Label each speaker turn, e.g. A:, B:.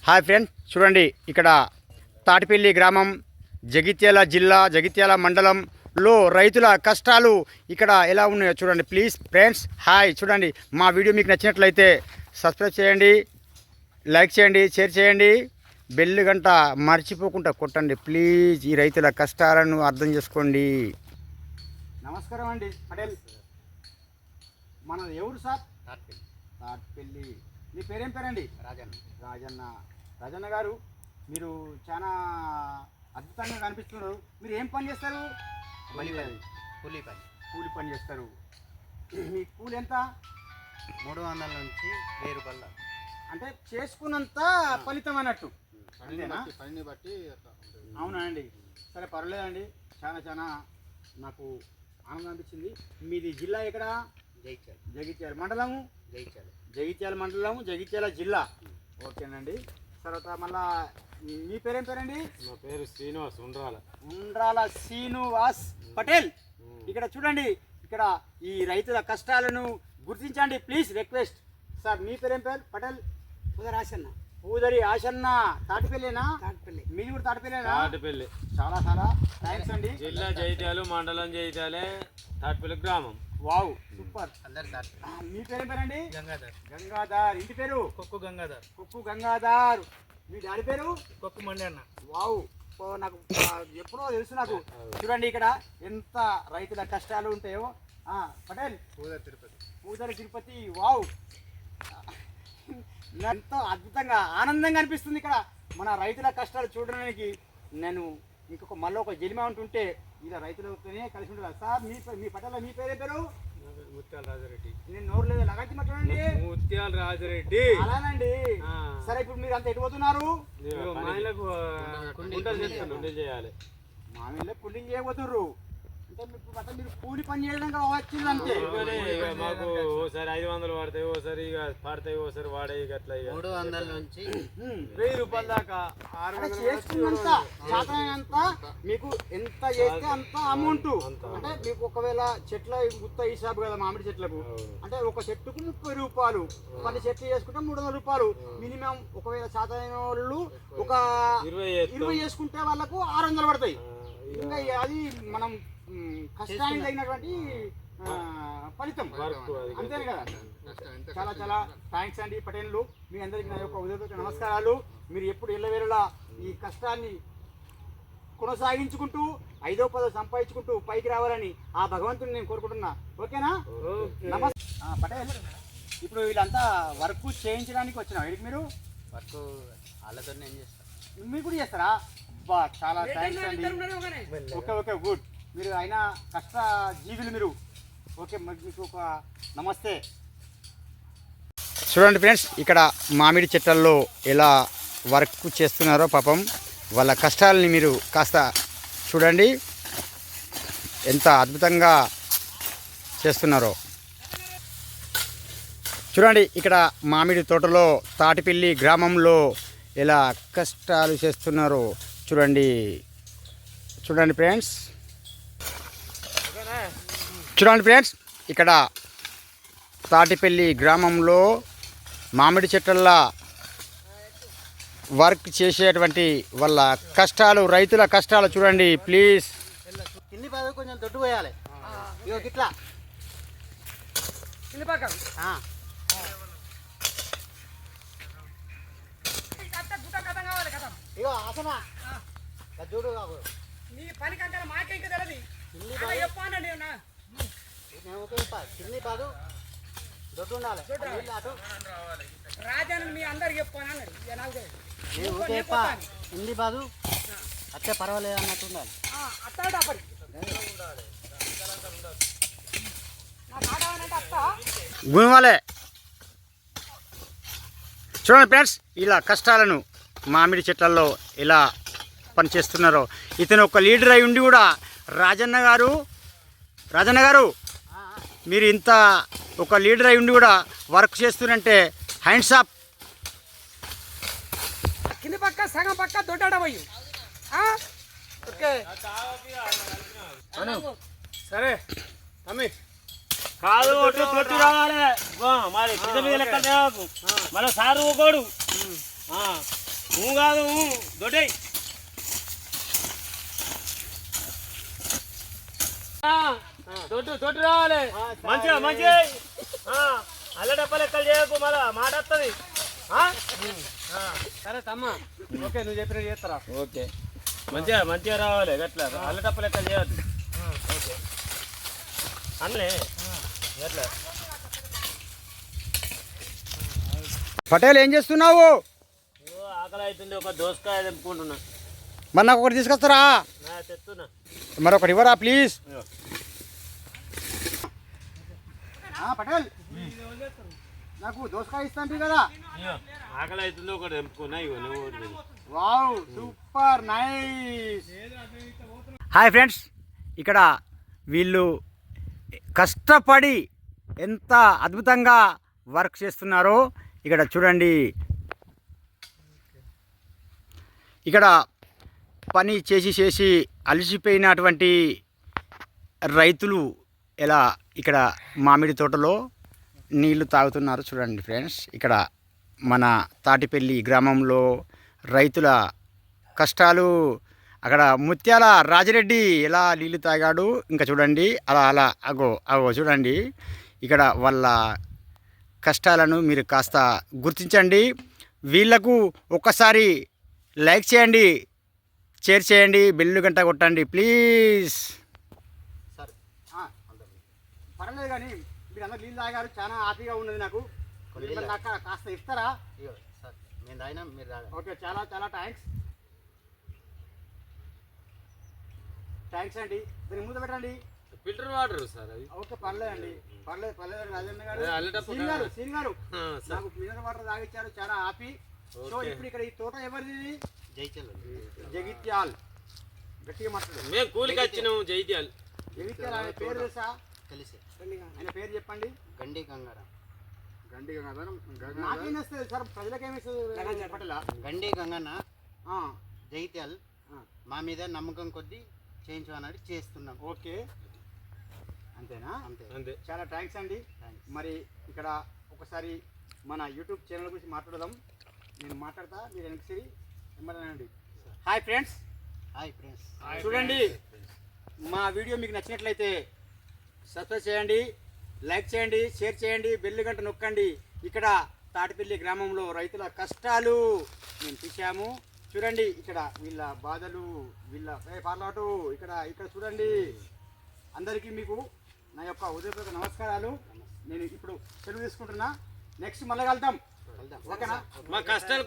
A: Hi friends, చూడండి ఇక్కడ తాటిపల్లి గ్రామం, జగిత్యాల జిల్లా, జగిత్యాల మండలంలో రైతుల కష్టాలు ఇక్కడ ఎలా ఉన్నాయో చూడండి. Please friends, hi. చూడండి, మా వీడియో మీకు నచ్చినట్లయితే సబ్స్క్రైబ్ చేయండి, లైక్ చేయండి, షేర్ చేయండి, బెల్ గంట మర్చిపోకుండా కొట్టండి ప్లీజ్. ఈ రైతుల కష్టాలను అర్థం చేసుకోండి. నమస్కారం అండి పటేల్. మన ఎవరు సార్? తాటిపల్లి. మీ పేరేం పేరండి? రాజన్న గారు, మీరు చాలా అద్భుతంగా కనిపిస్తున్నారు. మీరు ఏం పని చేస్తారు? కూలి పని చేస్తారు. మీ కూలి ఎంత?
B: 300 నుంచి 1000 రూపాయలు.
A: అంటే చేసుకున్నంత ఫలితం అన్నట్టు,
B: పనిని బట్టి.
A: అవునా అండి? సరే, పర్వాలేదండి. చాలా నాకు ఆనందం అనిపించింది. మీది జిల్లా ఎక్కడ? జగిత్యాల మండలము. జగిత్యాల మండలము, జగిత్యాల జిల్లా. ఓకేనండి. తర్వాత మళ్ళా మీ పేరేం పేరండి?
B: నా పేరు శ్రీనివాస్,
A: ఉండ్రాల శ్రీనివాస్ పటేల్. ఇక్కడ చూడండి, ఇక్కడ ఈ రైతుల కష్టాలను గుర్తించండి ప్లీజ్, రిక్వెస్ట్. సార్, మీ పేరేం పేరు? పటేల్ పూదరి ఆశన్న. తాటిపల్లినా? మీది కూడా తాటిపల్లినా?
B: తాటిపల్లి.
A: చాలా థ్యాంక్స్ అండి.
B: జిల్లా జగిత్యాల, మండలం జగిత్యాల, తాటిపల్లి గ్రామం.
A: Wow, super. మీ పేరేం పేరండి? గంగాధర్. ఇంటి పేరు?
B: కొక్కు
A: గంగాధర్. మీ డాడీ పేరు?
B: కొక్కు మండన్న.
A: వావ్, నాకు ఎప్పుడో తెలుసు నాకు. చూడండి ఇక్కడ ఎంత రైతుల కష్టాలు ఉంటాయో. పటేల్ పూదరి తిరుపతి. వావ్, ఎంతో అద్భుతంగా ఆనందంగా అనిపిస్తుంది ఇక్కడ మన రైతుల కష్టాలు చూడడానికి. నేను మళ్ళీ ఒక జలిమా ఉంటుంటే ఇలా రైతులతోనే కలిసి ఉంటుంది. సార్, మీ పటేల్, మీ పేరే పేరు?
B: ముత్యాల రాజారెడ్డి.
A: నేను నోరు లేదు, లగాచి మాట్లాడండి.
B: ముత్యాల రాజారెడ్డి.
A: అలానండి. సరే, ఇప్పుడు మీరు అంతా ఎటు పోతున్నారు?
B: మామిళ్ళకు చేయాలి.
A: మామిళ్ళకు కుండింగ్ చేయబోతుర్రు అంటే మీరు కూలి పని చేయడానికి వచ్చింది అంతే.
B: మాకు ఓసారి 500 పడతాయి, ఓసారి పడతాయి, ఓసారి వాడే. అట్లా 300 నుంచి 1000 రూపాయల దాకా.
A: చేసుకున్నంత శాతమైనంత మీకు ఎంత చేస్తే అంత అమౌంట్. అంటే మీకు ఒకవేళ చెట్ల గుత్త హిసాబు కదా మామిడి చెట్లకు, అంటే ఒక చెట్టుకు 30 రూపాయలు, 10 చెట్లు చేసుకుంటే 300 రూపాయలు మినిమం. ఒకవేళ శాతమైన వాళ్ళు ఒక 20 చేసుకుంటే వాళ్ళకు 600 పడతాయి. ఇంకా అది మనం కష్టానికి తగినటువంటి ఫలితం, అంతేనే కదా. చాలా థ్యాంక్స్ అండి పటేళ్ళు. మీ అందరికీ నా యొక్క ఉదయపూర్వక నమస్కారాలు. మీరు ఎప్పుడు ఎల్లవేళలా ఈ కష్టాన్ని కొనసాగించుకుంటూ 5వ 10వ సంపాదించుకుంటూ పైకి రావాలని ఆ భగవంతుని నేను కోరుకుంటున్నా. ఓకేనా? నమస్తే పటేల్. ఇప్పుడు వీళ్ళంతా వర్క్ చేయించడానికి వచ్చినా వీడికి మీరు
B: వర్క్ వాళ్ళతో ఏం చేస్తారు?
A: మీరు కూడా చేస్తారా? చాలా థ్యాంక్స్ అండి. Okay, good. మీరు అయినా కష్ట జీవులు మీరు. ఓకే, మీకు ఒక నమస్తే. చూడండి ఫ్రెండ్స్, ఇక్కడ మామిడి చెట్లలో ఎలా వర్క్ చేస్తున్నారో పాపం వాళ్ళ కష్టాలని మీరు కాస్త చూడండి, ఎంత అద్భుతంగా చేస్తున్నారో. చూడండి, ఇక్కడ మామిడి తోటలో తాటిపల్లి గ్రామంలో ఎలా కష్టాలు చేస్తున్నారో చూడండి ఫ్రెండ్స్. ఇక్కడ తాటిపల్లి గ్రామంలో మామిడి చెట్లల్లో వర్క్ చేసేటువంటి వాళ్ళ కష్టాలు, రైతుల కష్టాలు చూడండి ప్లీజ్.
B: కింది పాదు కొంచెం దొడ్డు పోయాలి. ఇగో ఇట్లా ఇగో ఆసనా చూడు.
C: నీ పని కంటే మాకే ఇంకా తెలియదు.
B: కింది పాదు దొడ్డు ఉండాలి.
C: రాజాను మీ అందరికి చెప్పాను.
B: కింది పాదు అట్టే పర్వాలేదు అన్నట్టు ఉండాలి.
C: అత్తాడు అప్పటి
A: గుణవాలే. చూడండి ఫ్రెండ్స్, ఇలా కష్టాలను మామిడి చెట్లలో ఎలా పనిచేస్తున్నారో. ఇతను ఒక లీడర్ అయి ఉండి కూడా రాజన్న గారు మీరు ఇంత ఒక లీడర్ అయి ఉండి కూడా వర్క్ చేస్తున్నారంటే హ్యాండ్స్ అప్.
C: కింది పక్క సగం పక్క దొడ్డాడబోయి. ఓకే,
B: సరే తమ్మి. కాదు తొట్టు రావాలి మరి. మళ్ళీ సారు ఊకోడు. కాదు దొడ్డై దొడ్డు రావాలి మంచిగా మంచిగా అల్లడప్ప లెక్కలు చేయకు మళ్ళా మాట వస్తుంది
A: సరే తమ్మ ఓకే నువ్వు చెప్పినట్టు చేస్తారా
B: ఓకే మంచిగా మంచిగా రావాలి గట్లా అల్లడప్ప లెక్కలు చేయద్దు ఓకే అన్నలే గట్లా
A: పటేల్ ఏం చేస్తున్నావు
B: ఆకలి అవుతుంది ఒక దోసకాయ తెంపుకుంటున్నా
A: మరి నాకు ఒకటి తీసుకొస్తారా
B: తెస్తున్నా
A: మరొకటి ఇవ్వరా ప్లీజ్ పటేల్ నాకు దోసకాయ ఇస్తాంటి కదా
B: ఆకలి అవుతుంది ఒకటి తెంపుకున్నా ఇగో నువ్వు ఒకటి తిను.
A: Wow super nice hi friends ఇక్కడ వీళ్ళు కష్టపడి ఎంత అద్భుతంగా వర్క్ చేస్తున్నారో ఇక్కడ చూడండి ఇక్కడ పని చేసి అలసిపోయినటువంటి రైతులు ఎలా ఇక్కడ మామిడి తోటలో నీళ్లు తాగుతున్నారు చూడండి ఫ్రెండ్స్ ఇక్కడ మన తాటిపల్లి గ్రామంలో రైతుల కష్టాలు అక్కడ ముత్యాల రాజిరెడ్డి ఎలా నీళ్లు తాగాడు ఇంకా చూడండి అలా అగో చూడండి ఇక్కడ వాళ్ళ కష్టాలను మీరు కాస్త గుర్తించండి వీళ్లకు ఒక్కసారి లైక్ చేయండి షేర్ చేయండి బెల్లు గంట కొట్టండి ప్లీజ్ సార్ పర్లేదు కానీ మీరు అందరూ నీళ్ళు తాగారు చాలా హ్యాపీగా ఉన్నది నాకు నాకు కాస్త ఇస్తారా
D: సార్ మేము తాగినా మీరు తాగా
A: ఓకే చాలా చాలా థ్యాంక్స్ అండి దీన్ని ముందు పెట్టండి
B: ఫిల్టర్ వాటర్ సార్ అది
A: ఓకే పర్లేదండి పర్లేదు రాజన్న
B: అదే అల్లటప్పు
A: గారు సీన్ గారు
B: సార్.
A: నాకు మినరల్ వాటర్ తాగిచ్చారు చాలా హ్యాపీ సో
B: ఓకే.
A: ఇప్పుడు ఇక్కడ ఈ తోట ఎవరిది
D: జైచల్
A: జగిత్యాల్ గట్టిగా మాట్లాడు
B: మేము కూలికి వచ్చినాము జైత్యాల్
A: జగిత్యాల్ ఆయన పేరు తెలుసా
D: కలిసి
A: ఆయన పేరు చెప్పండి
D: గండి గంగారా
A: నాకేం వస్తుంది సార్ ప్రజలకేమేస్తుంది చెప్పట్లా
D: గండి గంగన్న జైత్యాల్ మా మీద నమ్మకం కొద్దీ చేయించమన్నాడు చేస్తున్నాం
A: ఓకే అంతేనా
D: అంతే
B: అంతే
A: చాలా థ్యాంక్స్ అండి
D: థ్యాంక్స్.
A: మరి ఇక్కడ ఒకసారి మన యూట్యూబ్ ఛానల్ గురించి మాట్లాడదాం నేను మాట్లాడతా మీరు వెనక్కి ఏమన్నానండి హాయ్ ఫ్రెండ్స్
D: హాయ్ ఫ్రెండ్స్
A: చూడండి మా వీడియో మీకు నచ్చినట్లయితే సబ్స్క్రైబ్ చేయండి లైక్ చేయండి షేర్ చేయండి బెల్ గంట నొక్కండి ఇక్కడ తాటిపల్లి గ్రామంలో రైతుల కష్టాలు మేము తీసాము చూడండి ఇక్కడ వీళ్ళ బాధలు వీళ్ళ పార్లాటు ఇక్కడ చూడండి అందరికీ మీకు నా యొక్క హృదయపూర్వక నమస్కారాలు నేను ఇప్పుడు సెలవు తీసుకుంటున్నా నెక్స్ట్ మళ్ళీ కలుద్దాం ఓకేనా
B: మా కష్టాలు